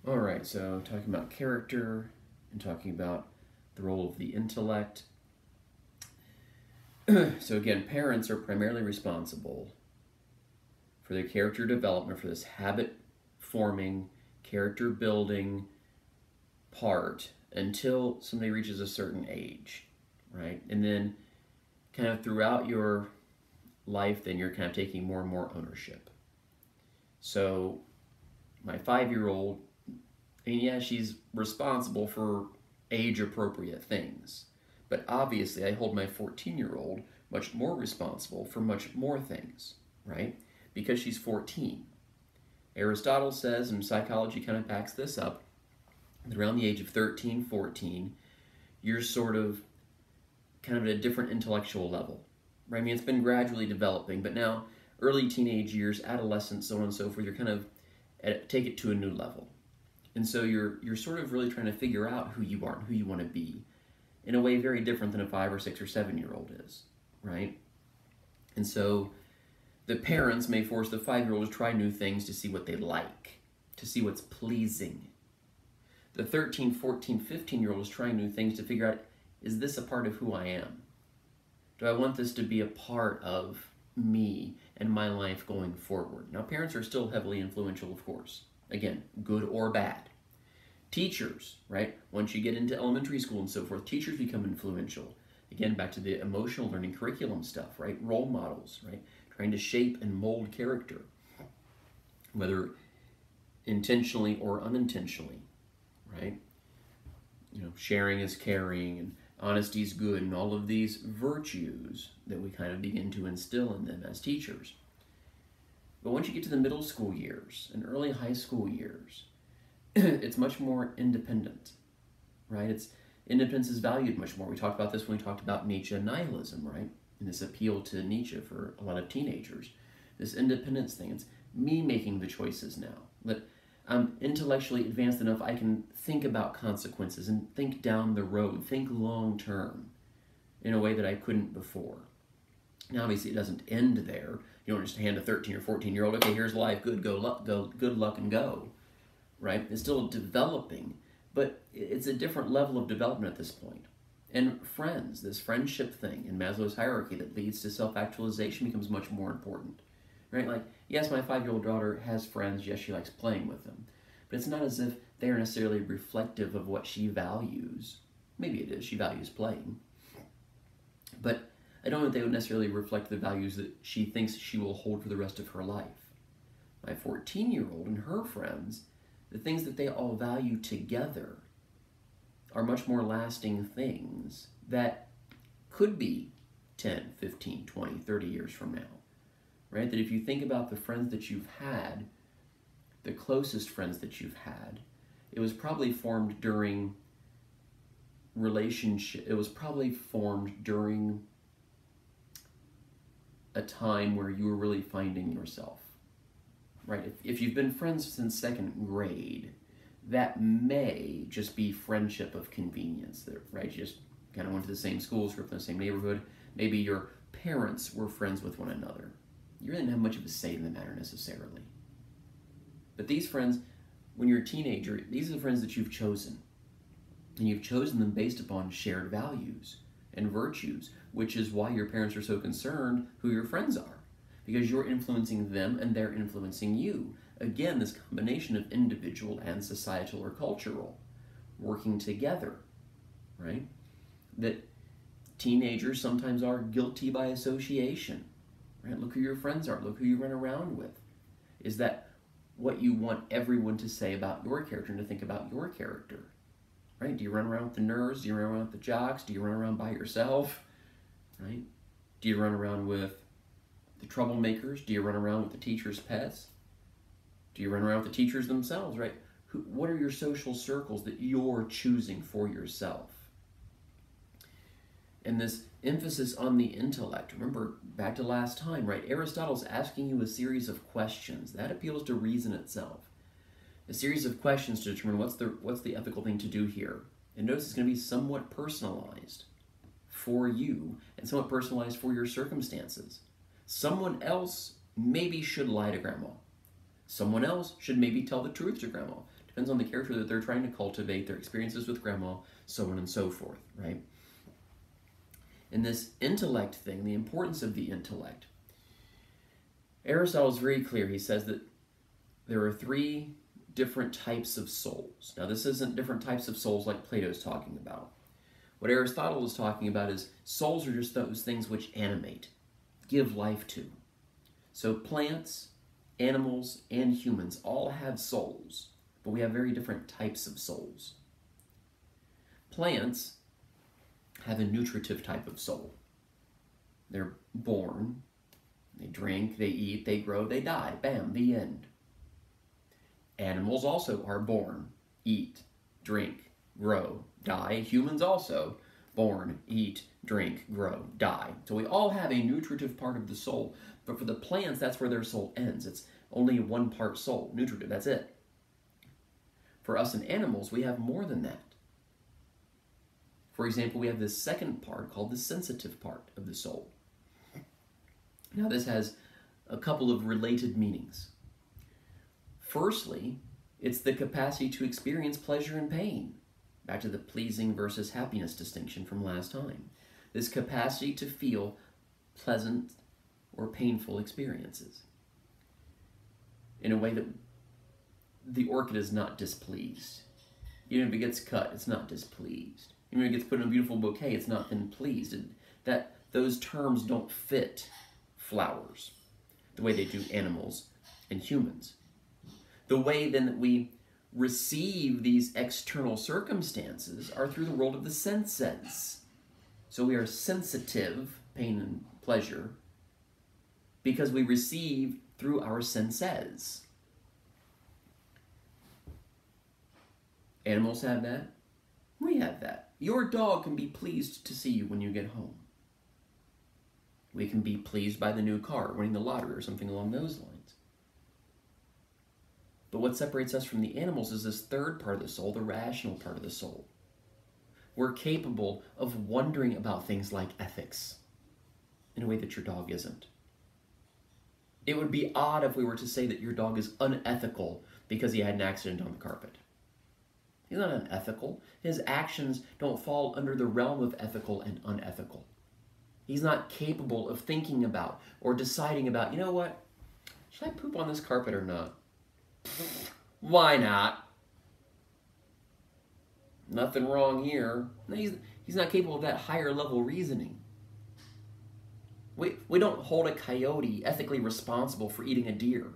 All right, so talking about character and talking about the role of the intellect. So, again, parents are primarily responsible for their character development, for this habit forming, character building part until somebody reaches a certain age, right? And then, kind of throughout your life, then you're kind of taking more and more ownership. So, my 5 year old, I mean, yeah, she's responsible for age appropriate things. But obviously, I hold my 14-year-old much more responsible for much more things, right? Because she's 14. Aristotle says, and psychology kind of backs this up, that around the age of 13, 14, you're sort of kind of at a different intellectual level, right? I mean, it's been gradually developing, but now early teenage years, adolescence, so on and so forth, you're kind of take it to a new level. And so you're sort of really trying to figure out who you are and who you want to be in a way very different than a 5 or 6 or 7 year old is, right? And so the parents may force the 5 year old to try new things to see what they like, to see what's pleasing. The 13, 14, 15 year old is trying new things to figure out, is this a part of who I am? Do I want this to be a part of me and my life going forward? Now, parents are still heavily influential, of course. Again, good or bad. Teachers, right? Once you get into elementary school and so forth, teachers become influential. Again, back to the emotional learning curriculum stuff, right? Role models, right? Trying to shape and mold character, whether intentionally or unintentionally, right? You know, sharing is caring and honesty is good, and all of these virtues that we kind of begin to instill in them as teachers. But once you get to the middle school years and early high school years, it's much more independent, right? It's independence is valued much more. We talked about this when we talked about Nietzsche and nihilism, right? And this appeal to Nietzsche for a lot of teenagers. This independence thing, it's me making the choices now. That I'm intellectually advanced enough I can think about consequences and think down the road, think long term in a way that I couldn't before. Now, obviously, it doesn't end there. You don't just hand a 13 or 14-year-old, okay, here's life, good luck, and go, right? It's still developing, but it's a different level of development at this point. And friends, this friendship thing in Maslow's hierarchy that leads to self-actualization becomes much more important, right? Like, yes, my 5-year-old daughter has friends. Yes, she likes playing with them, but it's not as if they are necessarily reflective of what she values. Maybe it is. She values playing, but I don't think they would necessarily reflect the values that she thinks she will hold for the rest of her life. My 14-year-old and her friends, the things that they all value together are much more lasting things that could be 10, 15, 20, 30 years from now, right? That if you think about the friends that you've had, the closest friends that you've had, it was probably formed during a time where you were really finding yourself, right? If you've been friends since second grade, that may just be friendship of convenience, right? You just kind of went to the same schools, grew up in the same neighborhood. Maybe your parents were friends with one another. You really didn't have much of a say in the matter necessarily. But these friends, when you're a teenager, these are the friends that you've chosen. And you've chosen them based upon shared values and virtues, which is why your parents are so concerned who your friends are, because you're influencing them and they're influencing you. Again, this combination of individual and societal or cultural working together, right? That teenagers sometimes are guilty by association, right? Look who your friends are, look who you run around with. Is that what you want everyone to say about your character and to think about your character? Right? Do you run around with the nerds? Do you run around with the jocks? Do you run around by yourself? Right? Do you run around with the troublemakers? Do you run around with the teacher's pets? Do you run around with the teachers themselves? Right? What are your social circles that you're choosing for yourself? And this emphasis on the intellect. Remember, back to last time, right? Aristotle's asking you a series of questions. That appeals to reason itself. A series of questions to determine what's the ethical thing to do here. And notice it's going to be somewhat personalized for you and somewhat personalized for your circumstances. Someone else maybe should lie to grandma. Someone else should maybe tell the truth to grandma, depends on the character that they're trying to cultivate, their experiences with grandma, so on and so forth, right? And this intellect thing, the importance of the intellect, Aristotle is very clear. He says that there are 3 different types of souls. Now, this isn't different types of souls like Plato's talking about. What Aristotle is talking about is souls are just those things which animate, give life to. So plants, animals, and humans all have souls, but we have very different types of souls. Plants have a nutritive type of soul. They're born, they drink, they eat, they grow, they die. Bam, the end. Animals also are born, eat, drink, grow, die. Humans also born, eat, drink, grow, die. So we all have a nutritive part of the soul, but for the plants, that's where their soul ends. It's only 1 part soul, nutritive, that's it. For us and animals, we have more than that. For example, we have this second part called the sensitive part of the soul. Now, this has a couple of related meanings. Firstly, it's the capacity to experience pleasure and pain. Back to the pleasing versus happiness distinction from last time. This capacity to feel pleasant or painful experiences in a way that the orchid is not displeased. Even if it gets cut, it's not displeased. Even if it gets put in a beautiful bouquet, it's not then pleased. That those terms don't fit flowers the way they do animals and humans. The way then that we receive these external circumstances are through the world of the senses. So we are sensitive, pain and pleasure, because we receive through our senses. Animals have that. We have that. Your dog can be pleased to see you when you get home. We can be pleased by the new car, winning the lottery, or something along those lines. But what separates us from the animals is this third part of the soul, the rational part of the soul. We're capable of wondering about things like ethics in a way that your dog isn't. It would be odd if we were to say that your dog is unethical because he had an accident on the carpet. He's not unethical. His actions don't fall under the realm of ethical and unethical. He's not capable of thinking about or deciding about, you know what, should I poop on this carpet or not? Why not? Nothing wrong here. He's not capable of that higher level reasoning. We don't hold a coyote ethically responsible for eating a deer.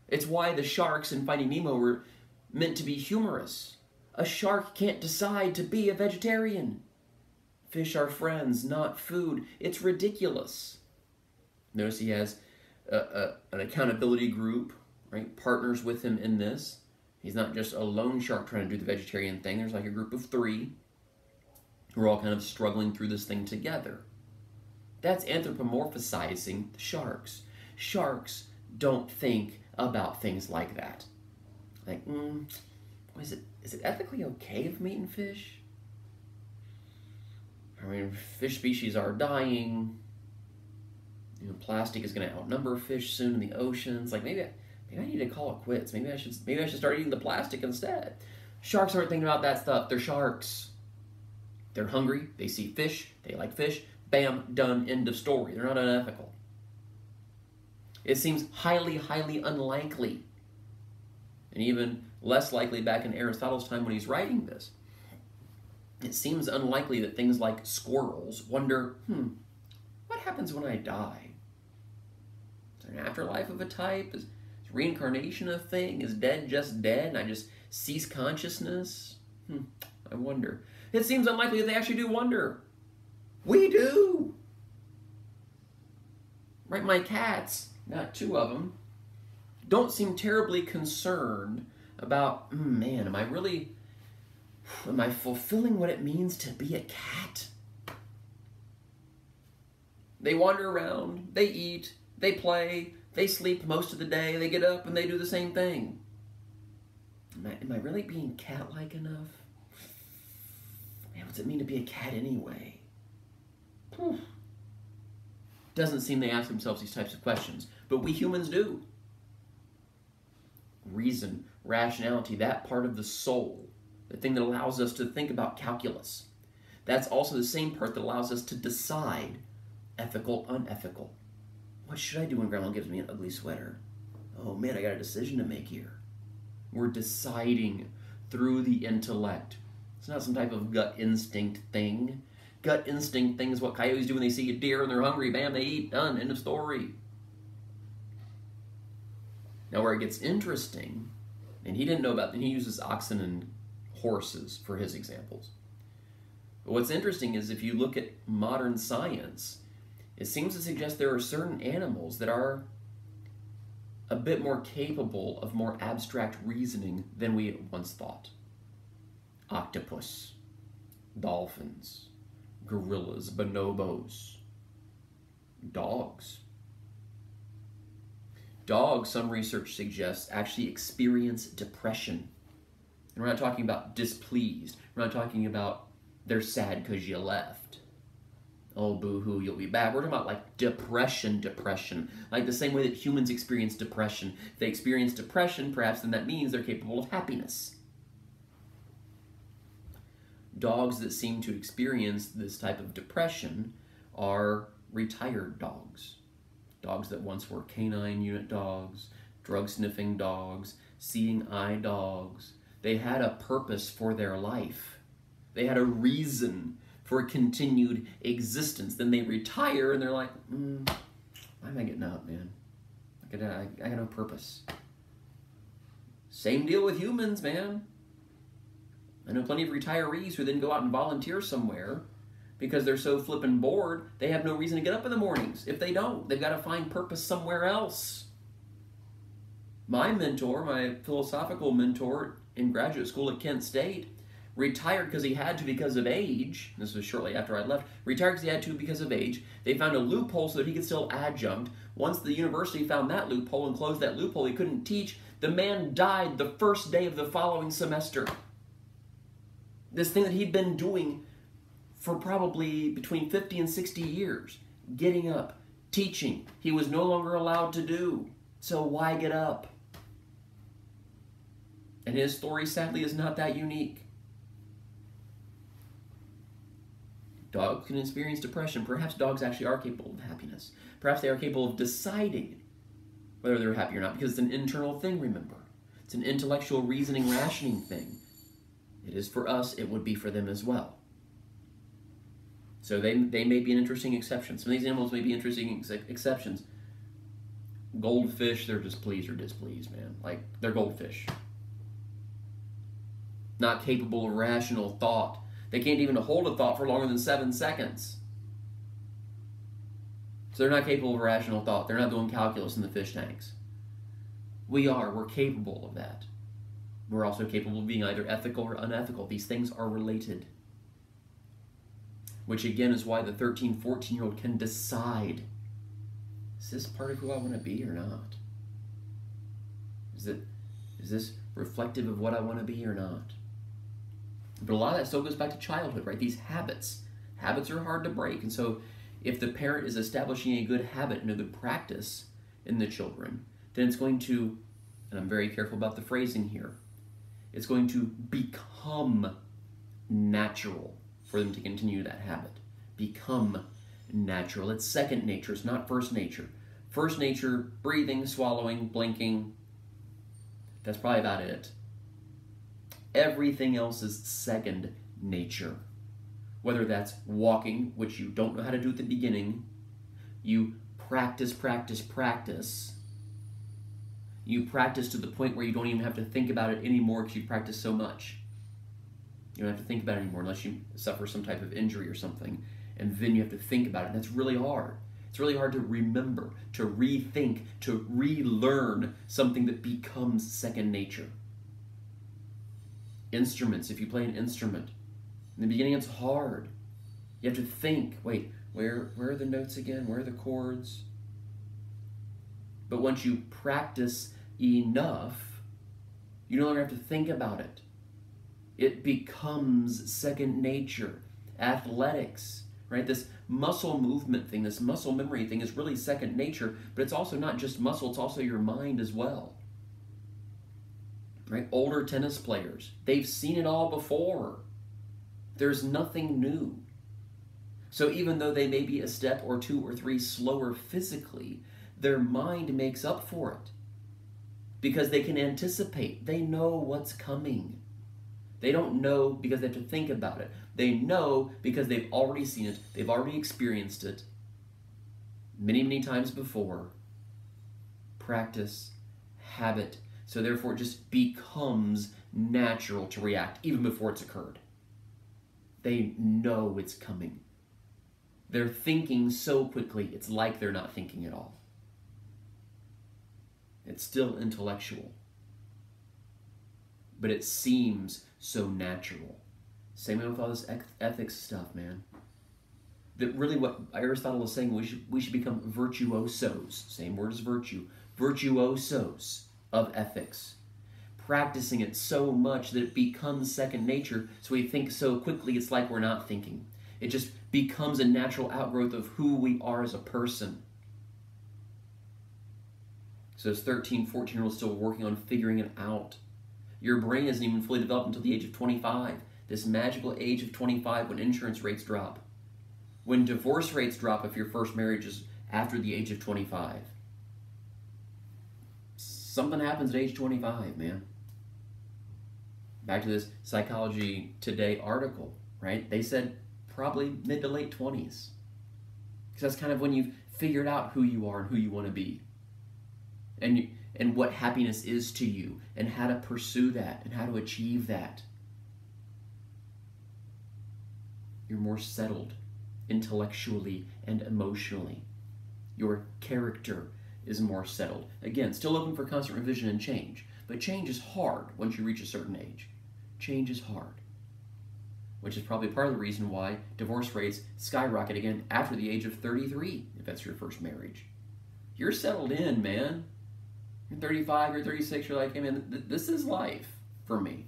It's why the sharks in Finding Nemo were meant to be humorous. A shark can't decide to be a vegetarian. Fish are friends, not food. It's ridiculous. Notice he has an accountability group, right? Partners with him in this. He's not just a lone shark trying to do the vegetarian thing. There's like a group of 3 who are all kind of struggling through this thing together. That's anthropomorphizing the sharks. Sharks don't think about things like that. Like, is it ethically okay if I'm eating fish? I mean, fish species are dying. You know, plastic is going to outnumber fish soon in the oceans. Like, maybe I need to call it quits. Maybe I should start eating the plastic instead. Sharks aren't thinking about that stuff. They're sharks. They're hungry. They see fish. They like fish. Bam, done, end of story. They're not unethical. It seems highly, highly unlikely, and even less likely back in Aristotle's time when he's writing this. It seems unlikely that things like squirrels wonder, what happens when I die? Is there an afterlife of a type? Is reincarnation a thing? Is dead just dead and I just cease consciousness? I wonder. It seems unlikely that they actually do wonder. We do! Right, my cats, got 2 of them, don't seem terribly concerned about, man, am I fulfilling what it means to be a cat? They wander around, they eat, they play, they sleep most of the day, they get up and they do the same thing. Am I really being cat-like enough? Man, what's it mean to be a cat anyway? Doesn't seem they ask themselves these types of questions, but we humans do. reason, rationality, that part of the soul, the thing that allows us to think about calculus. That's also the same part that allows us to decide ethical, unethical. What should I do when Grandma gives me an ugly sweater? Oh man, I got a decision to make here. We're deciding through the intellect. It's not some type of gut instinct thing. Gut instinct thing is what coyotes do when they see a deer and they're hungry. Bam, they eat. Done. End of story. Now where it gets interesting, and he didn't know about, and he uses oxen and horses for his examples. But what's interesting is if you look at modern science, it seems to suggest there are certain animals that are a bit more capable of more abstract reasoning than we once thought. Octopus, dolphins, gorillas, bonobos, dogs. Dogs, some research suggests, actually experience depression. And we're not talking about displeased. We're not talking about they're sad because you left. Oh, boo-hoo, you'll be back. We're talking about like depression. Like the same way that humans experience depression. If they experience depression, perhaps then that means they're capable of happiness. Dogs that seem to experience this type of depression are retired dogs. Dogs that once were canine unit dogs, drug-sniffing dogs, seeing eye dogs. They had a purpose for their life. They had a reason for continued existence. Then they retire and they're like, why am I getting up, man? I got no purpose. Same deal with humans, man. I know plenty of retirees who then go out and volunteer somewhere because they're so flippin' bored, they have no reason to get up in the mornings. If they don't, they've got to find purpose somewhere else. My mentor, my philosophical mentor in graduate school at Kent State, retired because he had to because of age. This was shortly after I left. Retired because he had to because of age. They found a loophole so that he could still adjunct. Once the university found that loophole and closed that loophole, he couldn't teach. The man died the first day of the following semester. This thing that he'd been doing for probably between 50 and 60 years, getting up, teaching, he was no longer allowed to do. So why get up? And his story, sadly, is not that unique. Dogs can experience depression. Perhaps dogs actually are capable of happiness. Perhaps they are capable of deciding whether they're happy or not, because it's an internal thing, remember. It's an intellectual reasoning, rationing thing. It is for us, it would be for them as well. So they may be an interesting exception. Some of these animals may be interesting exceptions. Goldfish, they're just pleased or displeased, man. Like, they're goldfish. Not capable of rational thought. They can't even hold a thought for longer than 7 seconds. So they're not capable of rational thought. They're not doing calculus in the fish tanks. We are. We're capable of that. We're also capable of being either ethical or unethical. These things are related. Which again is why the 13, 14-year-old can decide, is this part of who I want to be or not? Is this reflective of what I want to be or not? But a lot of that still goes back to childhood, right? These habits. Habits are hard to break. And so if the parent is establishing a good habit and a good practice in the children, then it's going to, and I'm very careful about the phrasing here, it's going to become natural for them to continue that habit. Become natural. It's second nature. It's not first nature. First nature, breathing, swallowing, blinking. That's probably about it. Everything else is second nature. Whether that's walking, which you don't know how to do at the beginning. You practice. You practice to the point where you don't even have to think about it anymore because you practice so much. You don't have to think about it anymore unless you suffer some type of injury or something. And then you have to think about it. And that's really hard. It's really hard to remember, to rethink, to relearn something that becomes second nature. Instruments, if you play an instrument, in the beginning it's hard. You have to think, wait, where are the notes again? Where are the chords? But once you practice enough, you no longer have to think about it. It becomes second nature. Athletics, right? This muscle movement thing, this muscle memory thing is really second nature, but it's also not just muscle, it's also your mind as well. right? Older tennis players, they've seen it all before. There's nothing new. So even though they may be a step or two or three slower physically, their mind makes up for it because they can anticipate. They know what's coming. They don't know because they have to think about it. They know because they've already seen it. They've already experienced it many, many times before. Practice, habit. So therefore it just becomes natural to react even before it's occurred. They know it's coming. They're thinking so quickly, it's like they're not thinking at all. It's still intellectual, but it seems so natural. Same way with all this ethics stuff, man. That really what Aristotle is saying, we should become virtuosos, same word as virtue, virtuosos of ethics. Practicing it so much that it becomes second nature, so we think so quickly it's like we're not thinking. It just becomes a natural outgrowth of who we are as a person. So those 13, 14-year-olds still working on figuring it out. Your brain isn't even fully developed until the age of 25. This magical age of 25 when insurance rates drop. When divorce rates drop if your first marriage is after the age of 25. Something happens at age 25, man. Back to this Psychology Today article, right? They said probably mid to late 20s. Because that's kind of when you've figured out who you are and who you want to be. And what happiness is to you, and how to pursue that, and how to achieve that. You're more settled intellectually and emotionally. Your character is more settled. Again, still open for constant revision and change, but change is hard once you reach a certain age. Change is hard, which is probably part of the reason why divorce rates skyrocket again after the age of 33, if that's your first marriage. You're settled in, man. You're 35, you're 36, you're like, hey man, this is life for me.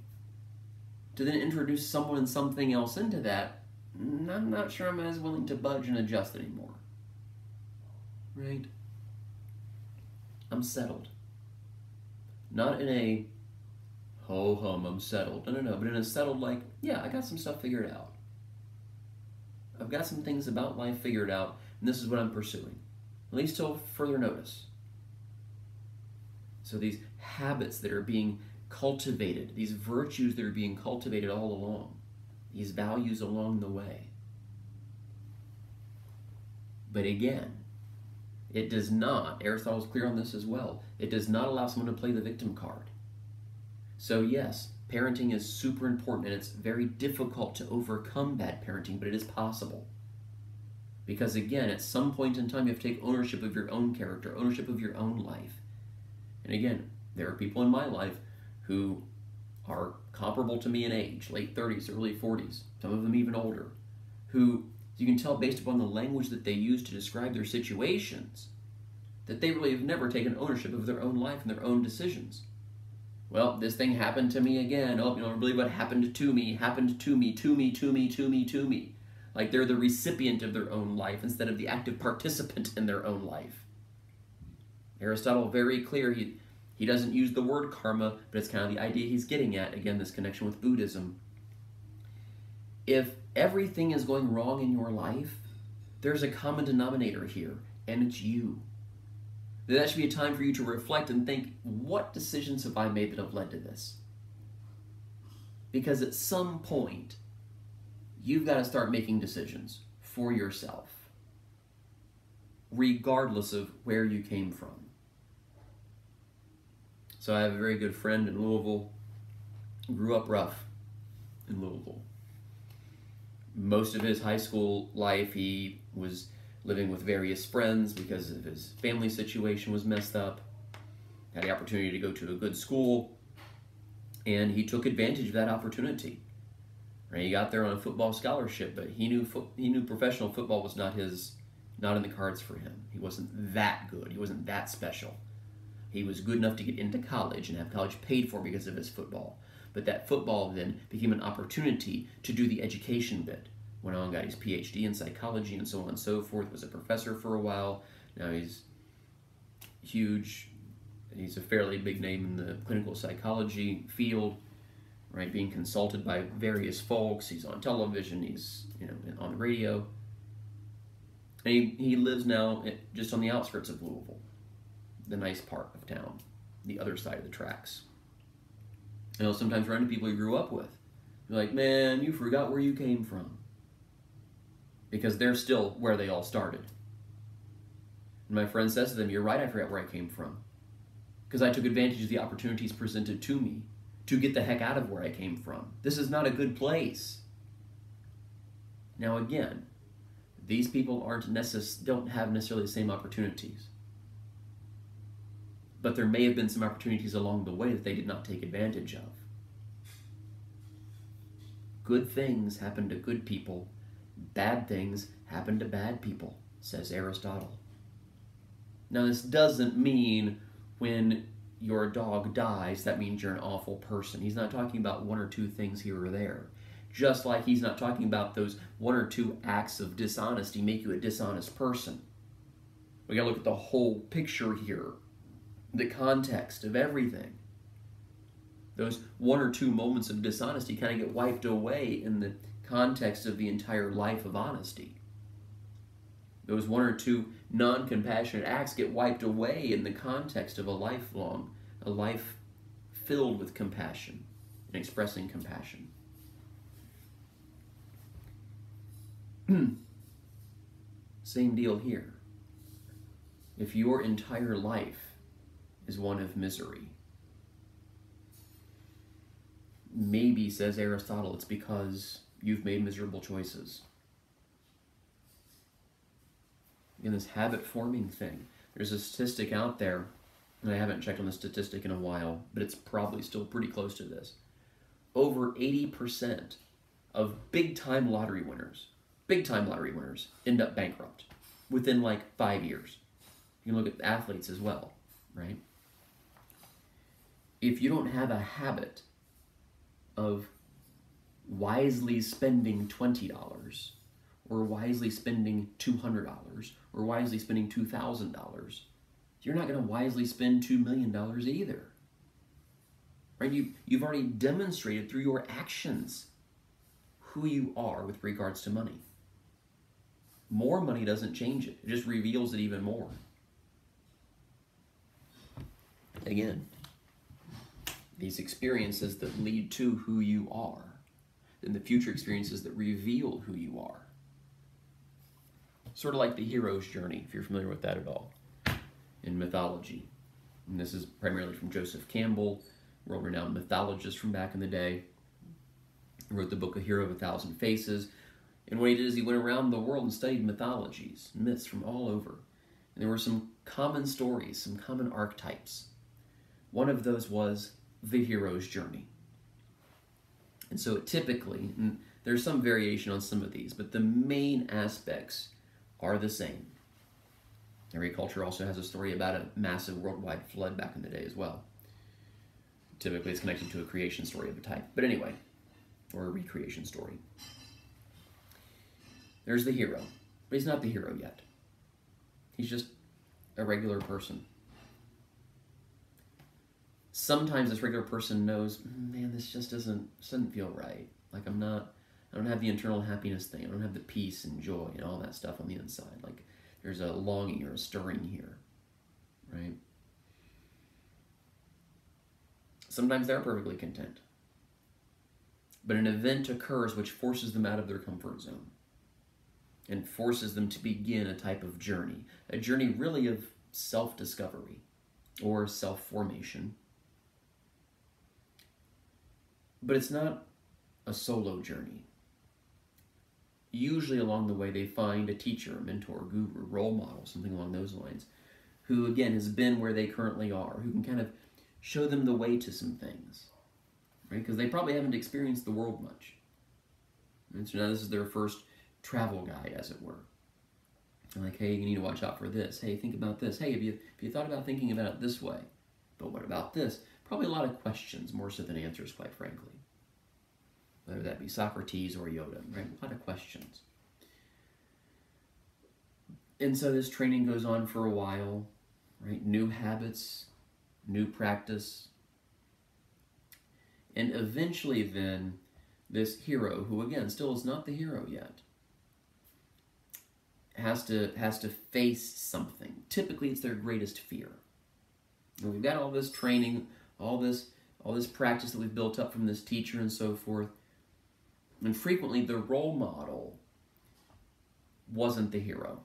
To then introduce someone and something else into that, I'm not sure I'm as willing to budge and adjust anymore. Right? I'm settled. Not in a ho-hum, I'm settled. No, but in a settled like, yeah, I got some stuff figured out. I've got some things about life figured out, and this is what I'm pursuing. At least till further notice. So these habits that are being cultivated, these virtues that are being cultivated all along, these values along the way. But again, it does not, Aristotle's clear on this as well, it does not allow someone to play the victim card. So yes, parenting is super important, and it's very difficult to overcome bad parenting, but it is possible. Because again, at some point in time, you have to take ownership of your own character, ownership of your own life. And again, there are people in my life who are comparable to me in age, late 30s, early 40s, some of them even older, who you can tell based upon the language that they use to describe their situations that they really have never taken ownership of their own life and their own decisions. Well, this thing happened to me again. Oh, I believe what happened to me, happened to me, to me, to me, to me, to me. Like they're the recipient of their own life instead of the active participant in their own life. Aristotle, very clear, he doesn't use the word karma, but it's kind of the idea he's getting at. Again, this connection with Buddhism. If everything is going wrong in your life, there's a common denominator here, and it's you. That should be a time for you to reflect and think, what decisions have I made that have led to this? Because at some point, you've got to start making decisions for yourself, regardless of where you came from. So I have a very good friend in Louisville, grew up rough in Louisville. Most of his high school life, he was living with various friends because of his family situation was messed up. Had the opportunity to go to a good school, and he took advantage of that opportunity. Right? He got there on a football scholarship, but he knew professional football was not in the cards for him. He wasn't that good. He wasn't that special. He was good enough to get into college and have college paid for because of his football. But that football then became an opportunity to do the education bit. Went on, got his PhD in psychology and so on and so forth, was a professor for a while. Now he's huge He's a fairly big name in the clinical psychology field, right? Being consulted by various folks. He's on television. He's, you know, on the radio. And he lives now just on the outskirts of Louisville, the nice part of town, the other side of the tracks. And I'll sometimes run into people you grew up with. You're like, man, you forgot where you came from. Because they're still where they all started. And my friend says to them, you're right, I forgot where I came from. Because I took advantage of the opportunities presented to me to get the heck out of where I came from. This is not a good place. Now again, these people don't have necessarily the same opportunities. But there may have been some opportunities along the way that they did not take advantage of. Good things happen to good people. Bad things happen to bad people, says Aristotle. Now this doesn't mean when your dog dies, that means you're an awful person. He's not talking about one or two things here or there. Just like he's not talking about those one or two acts of dishonesty make you a dishonest person. We gotta look at the whole picture here, the context of everything. Those one or two moments of dishonesty kind of get wiped away in the context of the entire life of honesty. Those one or two non-compassionate acts get wiped away in the context of a life filled with compassion and expressing compassion. Same deal here. If your entire life is one of misery, maybe, says Aristotle, it's because you've made miserable choices. In this habit-forming thing, there's a statistic out there, and I haven't checked on the statistic in a while, but it's probably still pretty close to this. Over 80% of big-time lottery winners end up bankrupt within like 5 years. You can look at athletes as well, right? If you don't have a habit of wisely spending $20 or wisely spending $200 or wisely spending $2,000, you're not going to wisely spend $2 million either. Right? You've already demonstrated through your actions who you are with regards to money. More money doesn't change it. It just reveals it even more. Again, these experiences that lead to who you are, and the future experiences that reveal who you are. Sort of like the hero's journey, if you're familiar with that at all, in mythology. And this is primarily from Joseph Campbell, world-renowned mythologist from back in the day. He wrote the book A Hero of a Thousand Faces. And what he did is he went around the world and studied mythologies, myths from all over. And there were some common stories, some common archetypes. One of those was the hero's journey. And so typically, and there's some variation on some of these, but the main aspects are the same. Every culture also has a story about a massive worldwide flood back in the day as well. Typically it's connected to a creation story of a type. But anyway, or a recreation story. There's the hero, but he's not the hero yet. He's just a regular person. Sometimes this regular person knows, man, this just doesn't feel right. Like I don't have the internal happiness thing. I don't have the peace and joy and all that stuff on the inside. Like there's a longing or a stirring here, right? Sometimes they're perfectly content. But an event occurs which forces them out of their comfort zone and forces them to begin a type of journey. A journey really of self-discovery or self-formation. But it's not a solo journey. Usually along the way they find a teacher, a mentor, a guru, role model, something along those lines, who again has been where they currently are, who can kind of show them the way to some things, right? Because they probably haven't experienced the world much. And so now this is their first travel guide, as it were. They're like, hey, you need to watch out for this. Hey, think about this. Hey, have you thought about thinking about it this way? But what about this? Probably a lot of questions, more so than answers, quite frankly. Whether that be Socrates or Yoda, right? A lot of questions. And so this training goes on for a while, right? New habits new practice. And eventually then, this hero, who again still is not the hero yet, has to face something. Typically it's their greatest fear. And we've got all this training, all this practice that we've built up from this teacher and so forth. And frequently the role model wasn't the hero.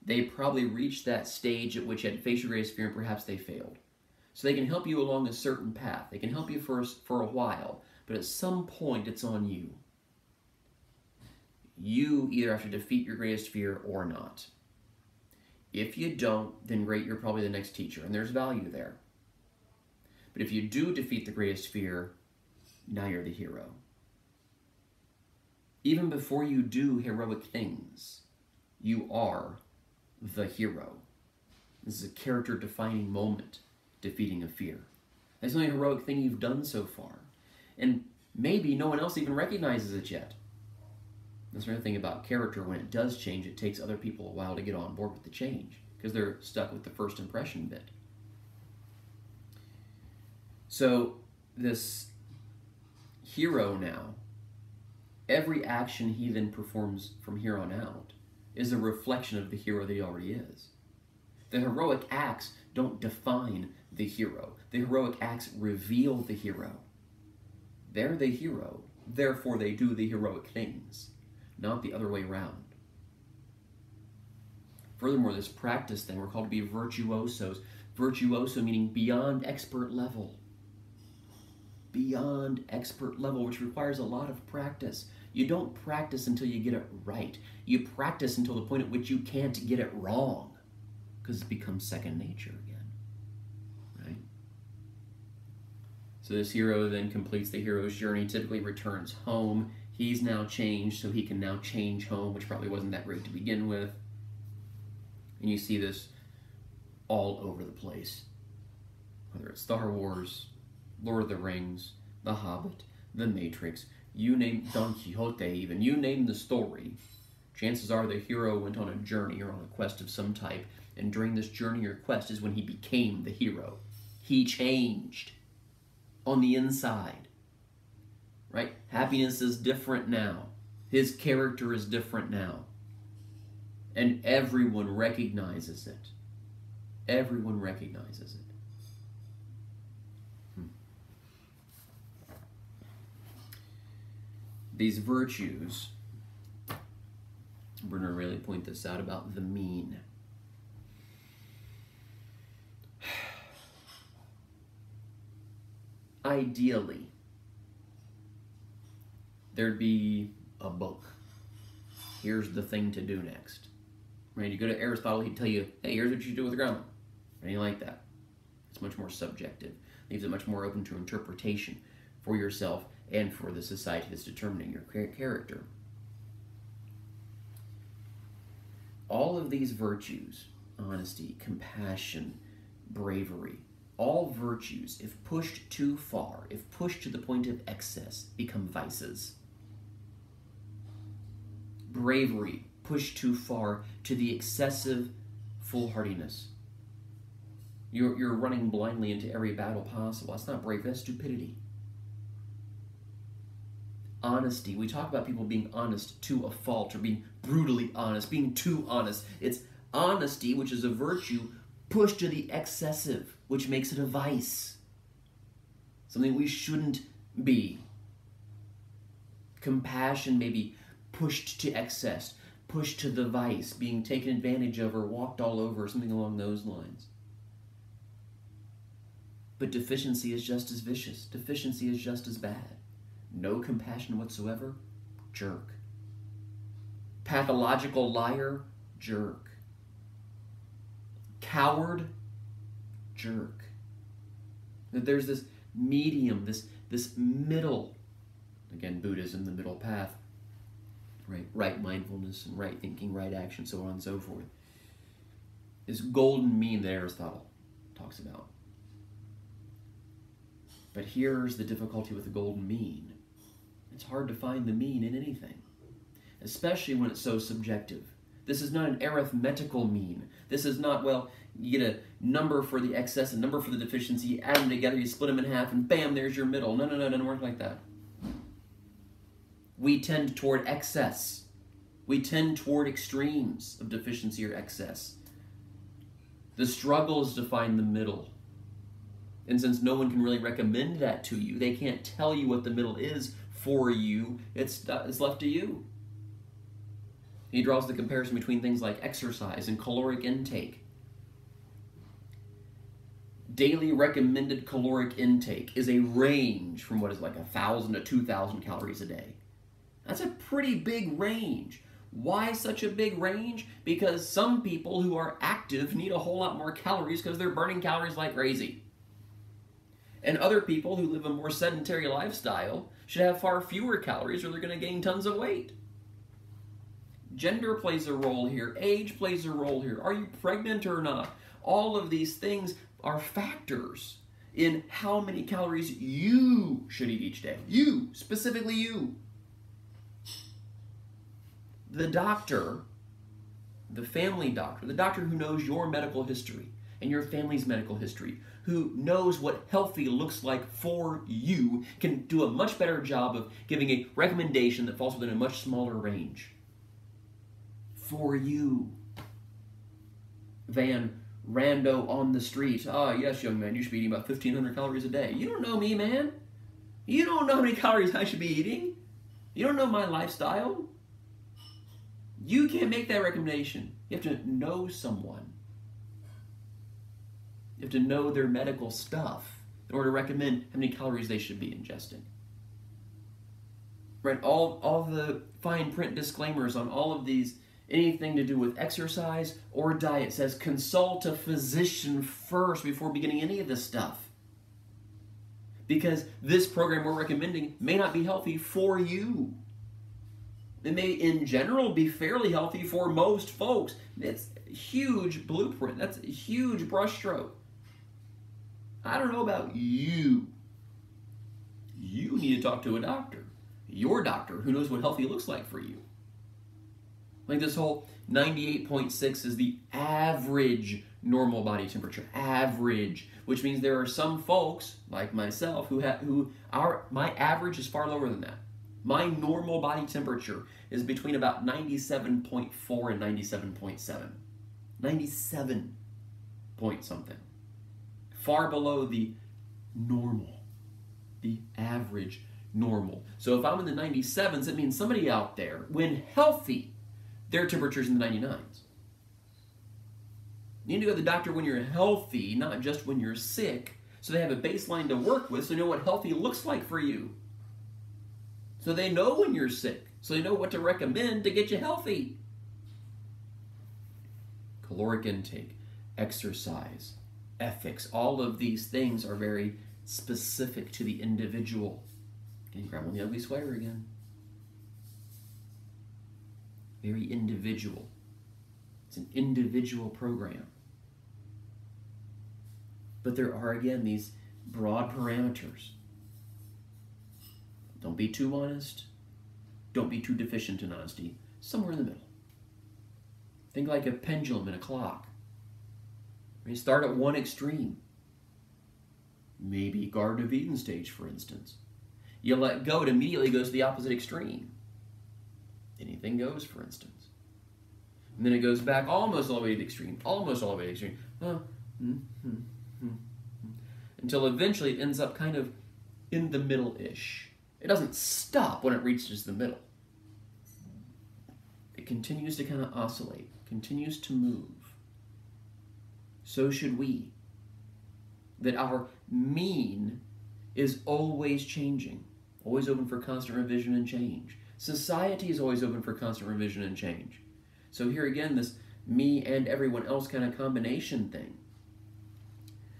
They probably reached that stage at which you had to face your greatest fear and perhaps they failed. So they can help you along a certain path. They can help you for a while, but at some point it's on you. You either have to defeat your greatest fear or not. If you don't, then great, you're probably the next teacher, and there's value there. But if you do defeat the greatest fear, now you're the hero. Even before you do heroic things, you are the hero. This is a character-defining moment, defeating a fear. That's the only heroic thing you've done so far. And maybe no one else even recognizes it yet. That's another thing about character. When it does change, it takes other people a while to get on board with the change because they're stuck with the first impression bit. So this hero now, every action he then performs from here on out is a reflection of the hero that he already is. The heroic acts don't define the hero. The heroic acts reveal the hero. They're the hero, therefore they do the heroic things, not the other way around. Furthermore, this practice thing, we're called to be virtuosos. Virtuoso meaning beyond expert level. Beyond expert level, which requires a lot of practice. You don't practice until you get it right. You practice until the point at which you can't get it wrong, because it becomes second nature again, right? So this hero then completes the hero's journey, typically returns home. He's now changed, so he can now change home, which probably wasn't that great to begin with. And you see this all over the place. Whether it's Star Wars, Lord of the Rings, The Hobbit, The Matrix, you name Don Quixote even, you name the story. Chances are the hero went on a journey or on a quest of some type, and during this journey or quest is when he became the hero. He changed on the inside, right? Happiness is different now. His character is different now. And everyone recognizes it. Everyone recognizes it. These virtues, we're going to really point this out about the mean. Ideally, there'd be a book. Here's the thing to do next. Right? You go to Aristotle, he'd tell you, hey, here's what you do with grammar. Anything like that. It's much more subjective. Leaves it much more open to interpretation for yourself and for the society that's determining your character. All of these virtues, honesty, compassion, bravery, all virtues, if pushed too far, if pushed to the point of excess, become vices. Bravery, pushed too far to the excessive foolhardiness. You're running blindly into every battle possible. That's not brave, that's stupidity. Honesty, we talk about people being honest to a fault or being brutally honest, being too honest. It's honesty, which is a virtue, pushed to the excessive, which makes it a vice. Something we shouldn't be. Compassion may be pushed to excess, pushed to the vice, being taken advantage of or walked all over, something along those lines. But deficiency is just as vicious. Deficiency is just as bad. No compassion whatsoever, jerk. Pathological liar, jerk. Coward, jerk. There's this medium, this middle, again, Buddhism, the middle path, right mindfulness and right thinking, right action, so on and so forth. This golden mean that Aristotle talks about. But here's the difficulty with the golden mean. It's hard to find the mean in anything, especially when it's so subjective. This is not an arithmetical mean. This is not, well, you get a number for the excess, a number for the deficiency, you add them together, you split them in half, and bam, there's your middle. No, no, no, it doesn't work like that. We tend toward excess. We tend toward extremes of deficiency or excess. The struggle is to find the middle. And since no one can really recommend that to you, they can't tell you what the middle is for you, it's left to you. He draws the comparison between things like exercise and caloric intake. Daily recommended caloric intake is a range from what is like 1,000 to 2,000 calories a day. That's a pretty big range. Why such a big range? Because some people who are active need a whole lot more calories because they're burning calories like crazy. And other people who live a more sedentary lifestyle should have far fewer calories or they're going to gain tons of weight. Gender plays a role here. Age plays a role here. Are you pregnant or not? All of these things are factors in how many calories you should eat each day. You, specifically you. The doctor, the family doctor, the doctor who knows your medical history and your family's medical history, who knows what healthy looks like for you, can do a much better job of giving a recommendation that falls within a much smaller range. For you. Van Rando on the street. Ah, yes, young man, you should be eating about 1,500 calories a day. You don't know me, man. You don't know how many calories I should be eating. You don't know my lifestyle. You can't make that recommendation. You have to know someone. You have to know their medical stuff in order to recommend how many calories they should be ingesting. Right? All the fine print disclaimers on all of these, anything to do with exercise or diet, says consult a physician first before beginning any of this stuff. Because this program we're recommending may not be healthy for you. It may, in general, be fairly healthy for most folks. It's a huge blueprint. That's a huge brushstroke. I don't know about you. You need to talk to a doctor. Your doctor who knows what healthy looks like for you. Like this whole 98.6 is the average normal body temperature. Average. Which means there are some folks, like myself, my average is far lower than that. My normal body temperature is between about 97.4 and 97.7. 97 point something. Far below the normal, the average normal. So if I'm in the 97s, it means somebody out there, when healthy, their temperature's in the 99s. You need to go to the doctor when you're healthy, not just when you're sick, so they have a baseline to work with, so they know what healthy looks like for you. So they know when you're sick, so they know what to recommend to get you healthy. Caloric intake, exercise, ethics, all of these things are very specific to the individual. Getting Grandma the Ugly Sweater again. Very individual. It's an individual program. But there are, again, these broad parameters. Don't be too honest. Don't be too deficient in honesty. Somewhere in the middle. Think like a pendulum in a clock. You start at one extreme. Maybe Garden of Eden stage, for instance. You let go, it immediately goes to the opposite extreme. Anything goes, for instance. And then it goes back almost all the way to the extreme. Almost all the way to the extreme. Until eventually it ends up kind of in the middle-ish. It doesn't stop when it reaches the middle. It continues to kind of oscillate, continues to move. So should we. That our mean is always changing, always open for constant revision and change. Society is always open for constant revision and change. So here again, this me and everyone else kind of combination thing.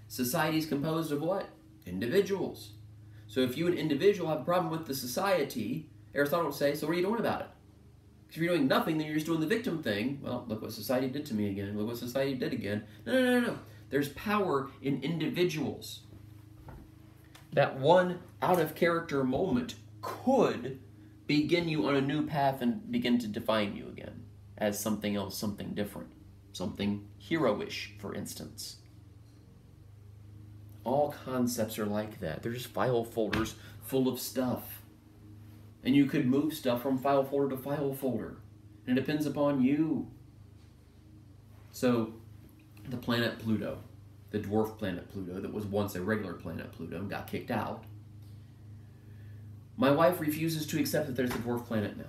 Society is composed of what? Individuals. So if you, an individual, have a problem with the society, Aristotle would say, so what are you doing about it? Because if you're doing nothing, then you're just doing the victim thing. Well, look what society did to me again. Look what society did again. No. There's power in individuals. That one out-of-character moment could begin you on a new path and begin to define you again. as something else, something different, something heroish, for instance. All concepts are like that. They're just file folders full of stuff. And you could move stuff from file folder to file folder. And it depends upon you. So, the planet Pluto, the dwarf planet Pluto that was once a regular planet Pluto and got kicked out. My wife refuses to accept that there's a dwarf planet now.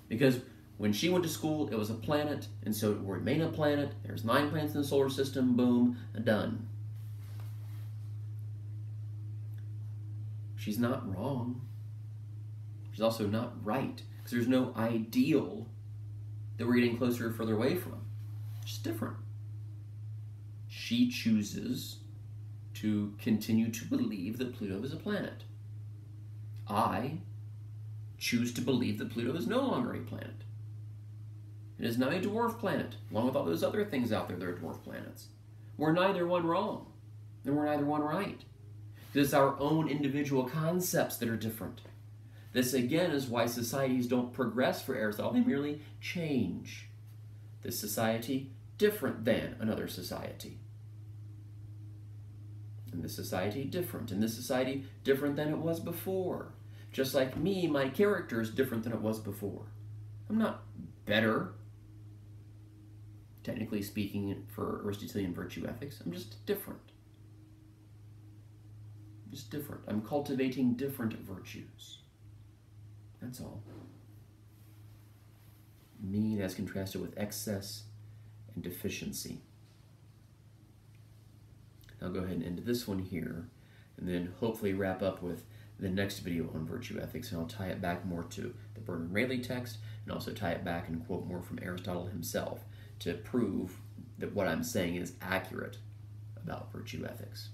Because when she went to school, it was a planet, and so it will remain a planet. There's 9 planets in the solar system, boom, done. She's not wrong. She's also not right, because there's no ideal that we're getting closer or further away from. It's just different. She chooses to continue to believe that Pluto is a planet. I choose to believe that Pluto is no longer a planet. It is now a dwarf planet, along with all those other things out there that are dwarf planets. We're neither one wrong, and we're neither one right. It's our own individual concepts that are different. This, again, is why societies don't progress for Aristotle. They merely change. This society, different than another society. And this society, different. And this society, different than it was before. Just like me, my character is different than it was before. I'm not better, technically speaking, for Aristotelian virtue ethics. I'm just different. Just different. I'm cultivating different virtues. That's all. Mean as contrasted with excess and deficiency. I'll go ahead and end this one here, and then hopefully wrap up with the next video on virtue ethics, and I'll tie it back more to the Vernon Rayleigh text, and also tie it back and quote more from Aristotle himself to prove that what I'm saying is accurate about virtue ethics.